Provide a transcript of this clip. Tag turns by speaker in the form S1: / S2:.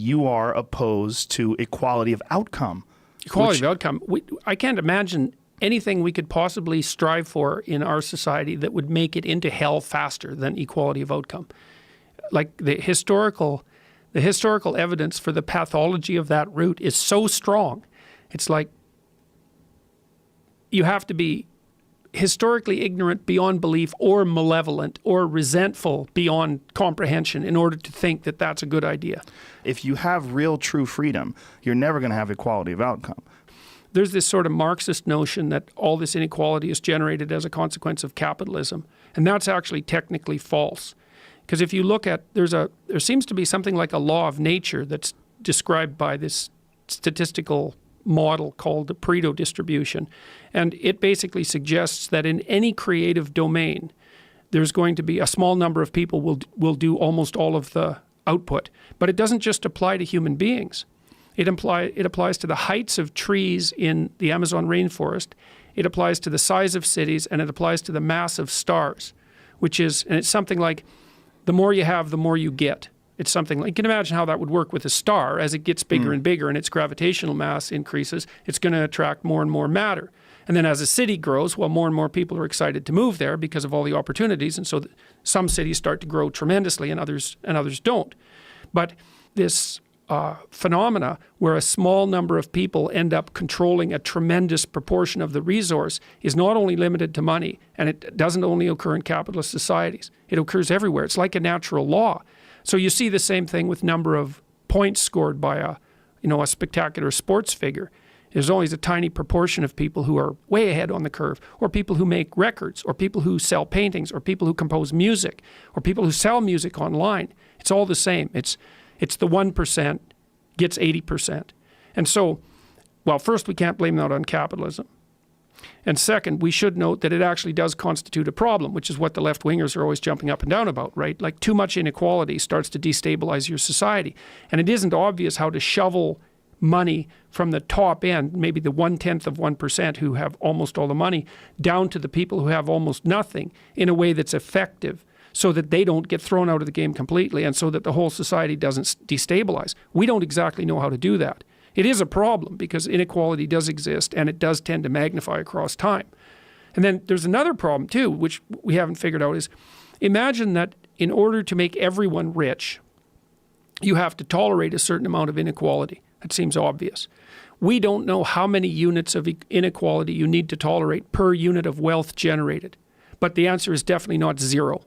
S1: you are opposed to equality of outcome.
S2: Equality of outcome. I can't imagine anything we could possibly strive for in our society that would make it into hell faster than equality of outcome. Like the historical evidence for the pathology of that route is so strong. It's like you have to be historically ignorant beyond belief or malevolent or resentful beyond comprehension in order to think that that's a good idea.
S1: If you have real true freedom, you're never going to have equality of outcome.
S2: There's this sort of Marxist notion that all this inequality is generated as a consequence of capitalism, and that's actually technically false. Because if you look at, there seems to be something like a law of nature that's described by this statistical model called the Pareto distribution. And it basically suggests that in any creative domain, there's going to be a small number of people will do almost all of the output. But it doesn't just apply to human beings. It applies to the heights of trees in the Amazon rainforest. It applies to the size of cities, and it applies to the mass of stars, and it's something like the more you have, the more you get. It's something like, you can imagine how that would work with a star. As it gets bigger and bigger and its gravitational mass increases, it's going to attract more and more matter. And then as a city grows, well, more and more people are excited to move there because of all the opportunities. And so some cities start to grow tremendously and others don't. But this phenomena where a small number of people end up controlling a tremendous proportion of the resource is not only limited to money, and it doesn't only occur in capitalist societies. It occurs everywhere. It's like a natural law. So you see the same thing with number of points scored by a spectacular sports figure. There's always a tiny proportion of people who are way ahead on the curve, or people who make records, or people who sell paintings, or people who compose music, or people who sell music online. It's all the same. It's the 1% gets 80%. And so, well, first, we can't blame that on capitalism. And second, we should note that it actually does constitute a problem, which is what the left-wingers are always jumping up and down about, right? Like, too much inequality starts to destabilize your society. And it isn't obvious how to shovel money from the top end, maybe the 1/10 of 1% who have almost all the money, down to the people who have almost nothing in a way that's effective, so that they don't get thrown out of the game completely and so that the whole society doesn't destabilize. We don't exactly know how to do that. It is a problem because inequality does exist and it does tend to magnify across time. And then there's another problem too, which we haven't figured out, is imagine that in order to make everyone rich, you have to tolerate a certain amount of inequality. That seems obvious. We don't know how many units of inequality you need to tolerate per unit of wealth generated. But the answer is definitely not 0.